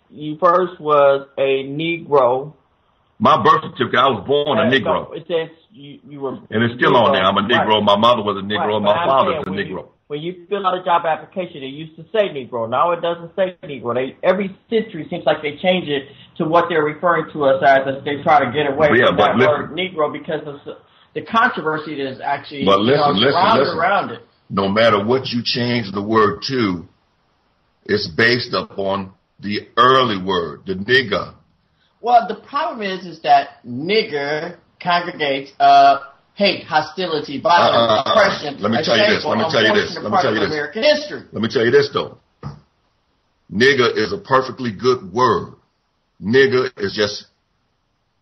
you first was a Negro. My birth certificate, I was born a Negro. No, it says you were. And it's still on there. I'm a Negro. Right. My mother was a Negro. Right. My father's a Negro. When you fill out a job application, it used to say Negro. Now it doesn't say Negro. Every century seems like they change it to what they're referring to us as they try to get away from that word Negro because of the controversy that is actually surrounded around it. No matter what you change the word to, it's based upon the early word, the nigger. Well, the problem is that nigger congregates hate, hostility, violence, oppression. Let me tell you this. American history. Let me tell you this, though. Nigger is a perfectly good word. Nigger is just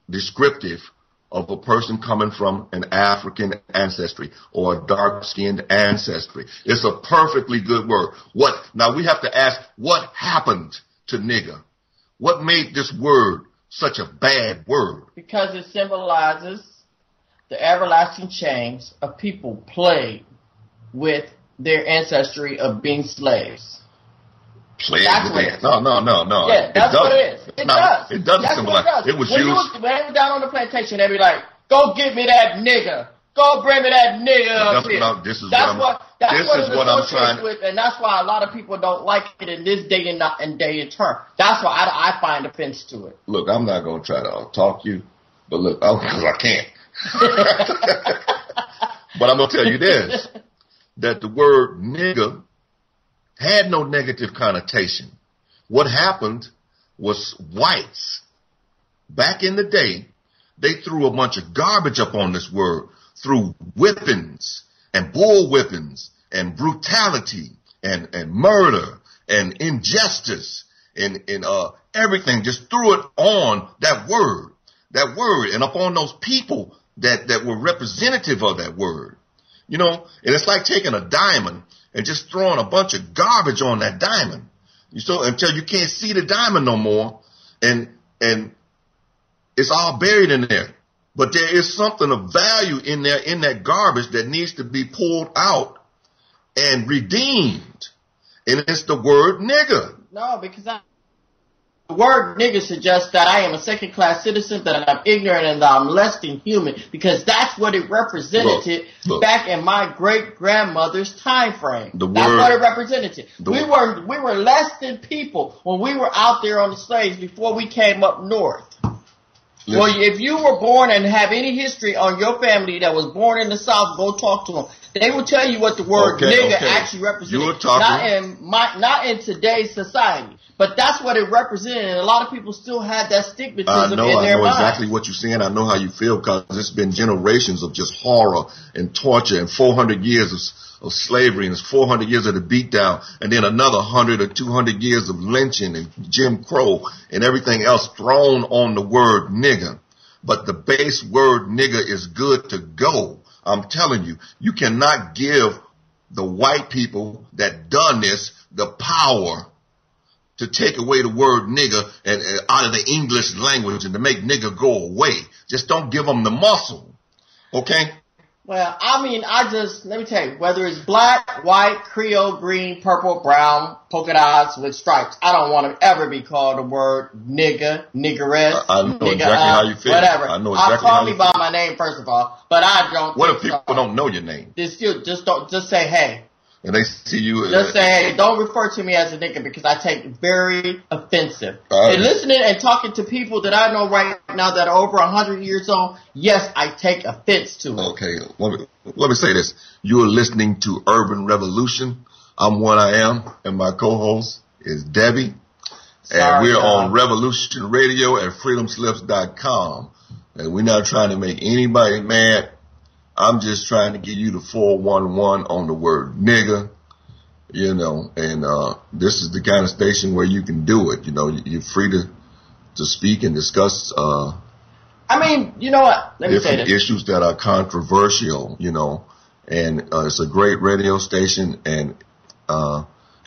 descriptive of a person coming from an African ancestry or a dark-skinned ancestry. It's a perfectly good word. Now we have to ask, what happened to nigger? What made this word such a bad word? Because it symbolizes the everlasting chains of people plagued with their ancestry of being slaves. Plagued with that? No. Yeah, that's what it is. It does. It doesn't symbolize. It was used. When they were down on the plantation, they'd be like, "Go get me that nigger. Go bring me that nigger up here." This is what I'm trying. With, and that's why a lot of people don't like it in this day and term. That's why I find offense to it. Look, I'm not gonna try to talk you, but look, because I can't. But I'm going to tell you this, that the word nigger had no negative connotation. What happened was whites, back in the day, they threw a bunch of garbage up on this word through whippings and bull whippings and brutality and murder and injustice and everything. Just threw it on that word and upon those people that were representative of that word, and it's like taking a diamond and just throwing a bunch of garbage on that diamond, until you can't see the diamond no more, and it's all buried in there. But there is something of value in there, in that garbage that needs to be pulled out and redeemed, and it's the word nigger. No, because the word nigger suggests that I am a second-class citizen, that I'm ignorant, and that I'm less than human, because that's what it represented back in my great-grandmother's time frame. That's what it represented. We were less than people when we were out there on the slaves before we came up north. Listen. Well, if you were born and have any history on your family that was born in the South, go talk to them. They will tell you what the word nigger actually represents. Not in today's society. But that's what it represented, and a lot of people still have that stigmatism in their mind. I know exactly what you're saying. I know how you feel, because it's been generations of just horror and torture and 400 years of slavery and 400 years of the beatdown, and then another 100 or 200 years of lynching and Jim Crow and everything else thrown on the word nigger. But the base word nigger is good to go. I'm telling you, you cannot give the white people that done this the power to take away the word nigger and out of the English language and to make nigger go away. Just don't give them the muscle. Okay? Well, I mean, let me tell you, whether it's black, white, Creole, green, purple, brown, polka dots with stripes, I don't want to ever be called the word nigger, niggeress, I know exactly how you feel. Whatever. I know exactly call me by my name, first of all, but I don't. What if people don't know your name? Just say, hey. And they see you. Just say, hey, don't refer to me as a nigger, because I take it very offensive. And listening and talking to people that I know right now that are over 100 years old, yes, I take offense to it. Okay, let me say this. You are listening to Urban Revolution. I'm One Iam, and my co-host is Debbie. And we're on Revolution Radio at freedomslips.com. And we're not trying to make anybody mad. I'm just trying to give you the 411 on the word nigger, and this is the kind of station where you can do it. You're free to speak and discuss I mean, you know what? Let me say this. Different issues that are controversial, and it's a great radio station, and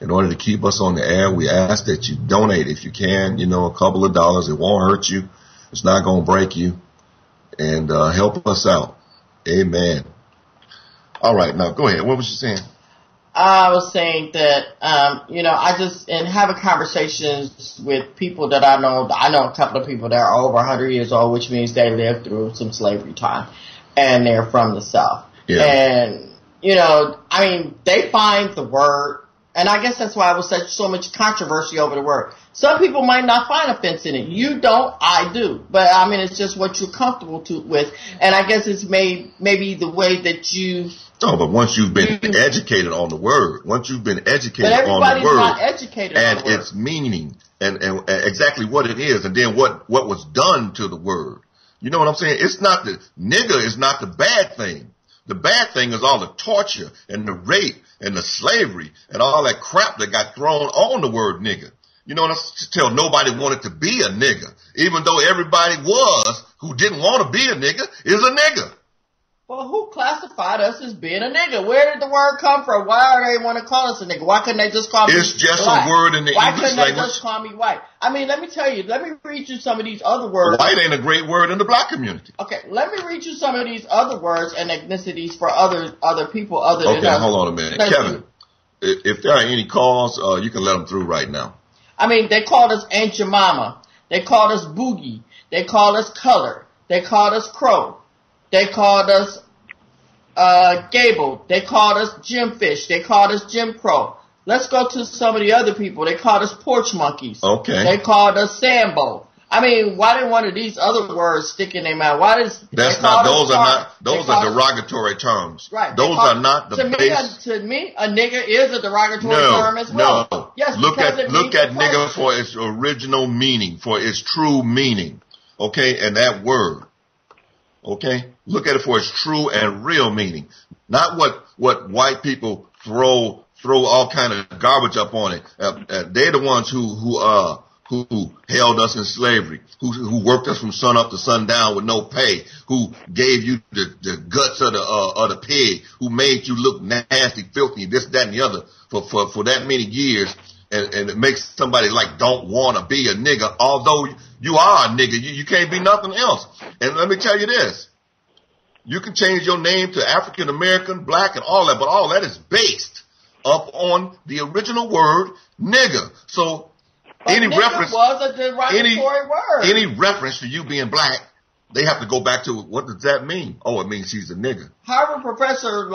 in order to keep us on the air, we ask that you donate if you can, a couple of dollars. It won't hurt you. It's not going to break you, and help us out. Amen. All right, now go ahead. What was you saying? I was saying that, I just, in having conversations with people that I know a couple of people that are over 100 years old, which means they lived through some slavery time, and they're from the South. Yeah. And, they find the word, and I guess that's why it was so much controversy over the word. Some people might not find offense in it. You don't, I do. But, it's just what you're comfortable with. And I guess it's maybe the way that you... No, but once you've been educated on the word, not educated and on its meaning and exactly what it is, and then what was done to the word. You know what I'm saying? It's not nigger is not the bad thing. The bad thing is all the torture and the rape and the slavery and all that crap that got thrown on the word nigger. You know what I'm saying? Nobody wanted to be a nigger, even though everybody who didn't want to be a nigger is a nigger. Well, who classified us as being a nigga? Where did the word come from? Why do they want to call us a nigga? Why couldn't they just call me It's just black? A word in the Why English language. Why couldn't they just call me white? Let me tell you. Let me read you some of these other words. White ain't a great word in the black community. Okay, let me read you some of these other words and ethnicities for other people other than us. Okay, hold on a minute. Kevin, if there are any calls, you can let them through right now. They called us Aunt Jemima. They called us Boogie. They called us Color. They called us Crow. They called us Gable. They called us Jim Fish. They called us Jim Crow. Let's go to some of the other people. They called us porch monkeys. Okay. They called us Sambo. Why didn't one of these other words stick in their mouth? Those are derogatory terms. Right. Those are not the base. To me, a nigger is a derogatory term as well. No. Yes, look at nigger for its original meaning, for its true meaning. Okay, and that word. Okay, look at it for its true and real meaning, not what white people throw all kind of garbage up on it. They're the ones who held us in slavery, who worked us from sun up to sundown with no pay, who gave you the guts of the pig, who made you look nasty, filthy, this, that, and the other for that many years, and it makes somebody don't want to be a nigger, although you are a nigger. You can't be nothing else. And let me tell you this. You can change your name to African American, black, and all that, but all that is based up on the original word nigger. So any reference was a derogatory word. Any reference to you being black, they have to go back to what does that mean? Oh, it means she's a nigger. Harvard professor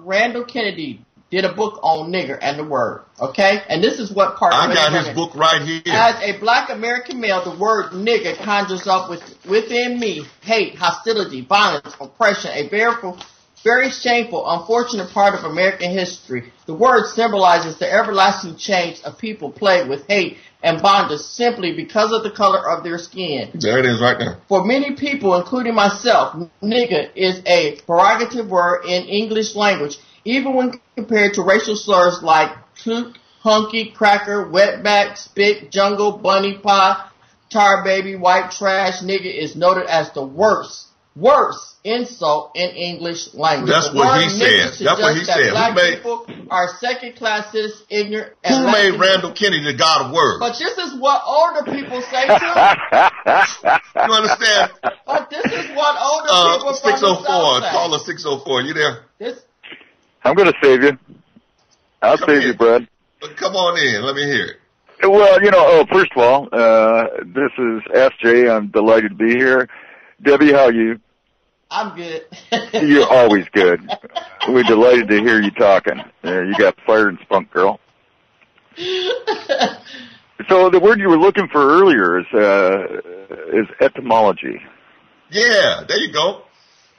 Randall Kennedy did a book on nigger and the word, okay? And this is what part I got his book right here. As a black American male, the word nigger conjures up within me hate, hostility, violence, oppression, a very shameful, unfortunate part of American history. The word symbolizes the everlasting change of people plagued with hate and bondage simply because of the color of their skin. There it is right there. For many people, including myself, nigger is a pejorative word in English language, even when compared to racial slurs like cloot, hunky, cracker, wetback, spit, jungle, bunny pie, tar baby, white trash. Nigger is noted as the worst insult in English language. That's what he said. That's what he said. Black people are second-class citizens, ignorant. Who made Randall Kennedy the god of words? But this is what older people say too. You understand? But this is what older people 604. Say. Call us 604. You there? I'm going to save you. I'll save you, Brad. Come on in. Let me hear it. Well, first of all, this is SJ. I'm delighted to be here. Debbie, how are you? I'm good. You're always good. We're delighted to hear you talking. You got fire and spunk, girl. So the word you were looking for earlier is etymology. Yeah, there you go.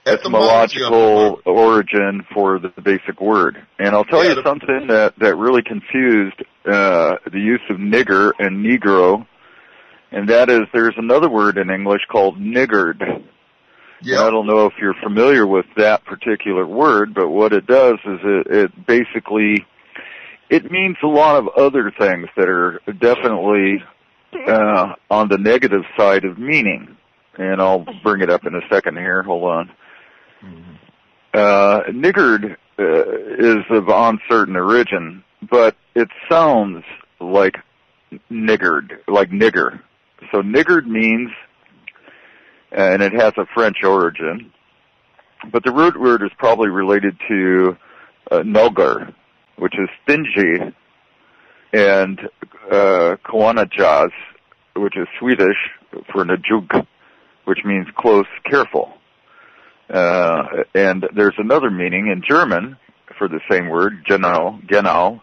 Etymological origin for the basic word. And I'll tell you something that really confused the use of nigger and negro, and that is there's another word in English called niggard. Yep. I don't know if you're familiar with that particular word, but what it does is it basically, it means a lot of other things that are definitely on the negative side of meaning. And I'll bring it up in a second here. Hold on. Niggard is of uncertain origin, but it sounds like niggard, like nigger. So niggard means, and it has a French origin, but the root word is probably related to nogger, which is stingy, and Kwanajaz, which is Swedish for najug, which means close, careful. And there's another meaning in German for the same word, genau,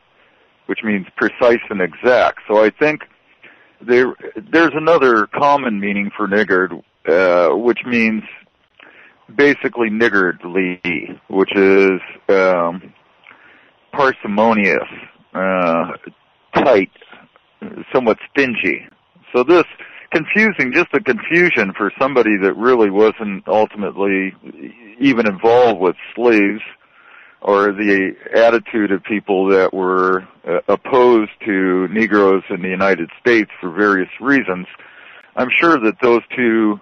which means precise and exact. So I think there's another common meaning for niggard, which means basically niggardly, which is parsimonious, tight, somewhat stingy. So this confusing, just a confusion for somebody that really wasn't ultimately even involved with slaves, or the attitude of people that were opposed to Negroes in the United States for various reasons. I'm sure that those two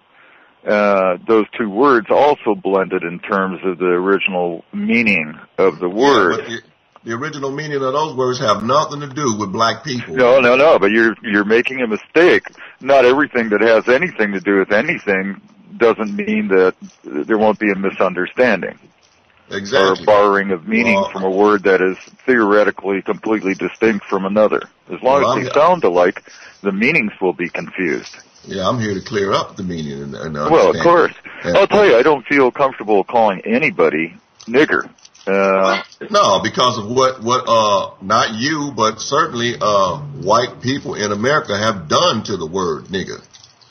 words also blended in terms of the original meaning of the word. Yeah, but the original meaning of those words have nothing to do with black people. No, but you're making a mistake. Not everything that has anything to do with anything doesn't mean that there won't be a misunderstanding. Exactly. Or a borrowing of meaning from a word that is theoretically completely distinct from another. As long as they sound alike, the meanings will be confused. Yeah, I'm here to clear up the meaning and understand. Well, of course. I'll tell you, I don't feel comfortable calling anybody nigger. No, because of what not you, but certainly white people in America have done to the word nigger.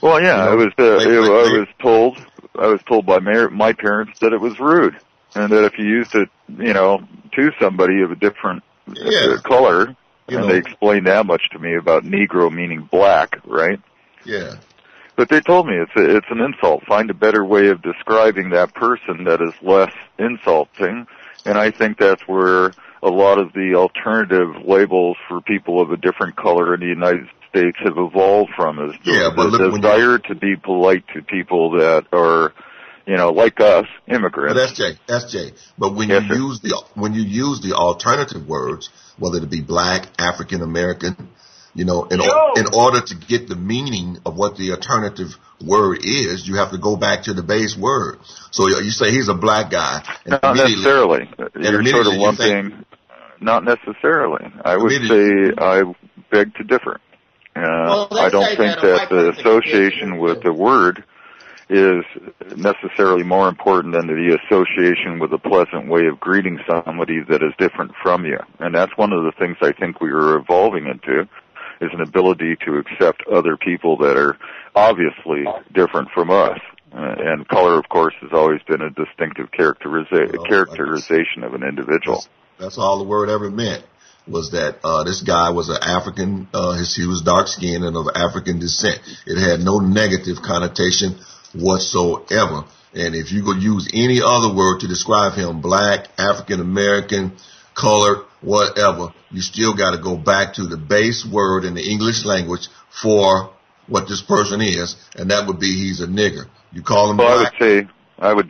Well, yeah, I was told by my parents that it was rude, and that if you used it, to somebody of a different color, and they explained that much to me about Negro meaning black, right? Yeah. But they told me it's an insult. Find a better way of describing that person that is less insulting. And I think that's where a lot of the alternative labels for people of a different color in the United States have evolved from, is the desire to be polite to people that are, like us, immigrants. But that's Jay. But when you use the alternative words, whether it be black, African American, in order to get the meaning of what the alternative word is, you have to go back to the base word. So you say he's a black guy. Not necessarily. You're sort of lumping. Not necessarily. I would say I beg to differ. I don't think that the association with the word is necessarily more important than the association with a pleasant way of greeting somebody that is different from you. And that's one of the things I think we are evolving into, is an ability to accept other people that are obviously different from us. And color, of course, has always been a distinctive characterization of an individual. That's all the word ever meant, was that this guy was an African, he was dark-skinned and of African descent. It had no negative connotation whatsoever. And if you could use any other word to describe him, black, African American, colored, whatever, you still got to go back to the base word in the English language for what this person is, and that would be he's a nigger. You call him black. I would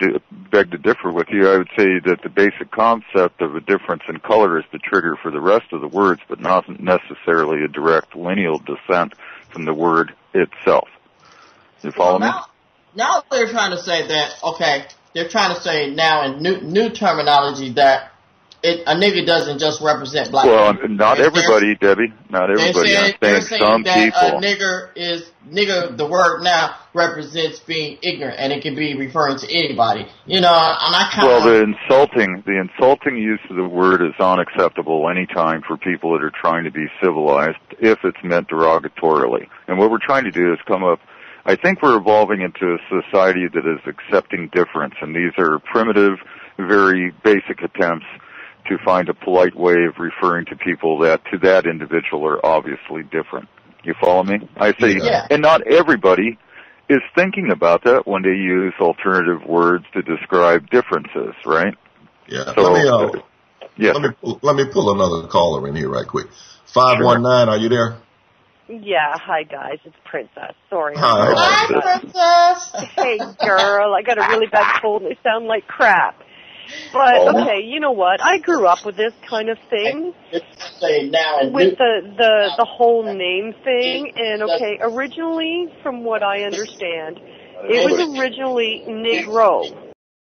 beg to differ with you. I would say that the basic concept of a difference in color is the trigger for the rest of the words, but not necessarily a direct lineal descent from the word itself. You follow me? Now they're trying to say that, they're trying to say now in new terminology that a nigger doesn't just represent black people. Well, not everybody, Debbie. Not everybody. They're saying some that people. Nigger, the word now represents being ignorant, and it can be referring to anybody. And I kind of... Well, the insulting use of the word is unacceptable any time for people that are trying to be civilized, if it's meant derogatorily. And what we're trying to do is I think we're evolving into a society that is accepting difference, and these are primitive, very basic attempts to find a polite way of referring to people that, to that individual, are obviously different. You follow me? I say, and not everybody is thinking about that when they use alternative words to describe differences, right? Yeah. So, let me pull another caller in here right quick. 519, are you there? Yeah, hi guys, it's Princess. Sorry. Hi, Princess. Hey girl, I got a really bad cold and I sound like crap. But okay, you know what? I grew up with this kind of thing. With the whole name thing, and originally, from what I understand, it was originally Negro.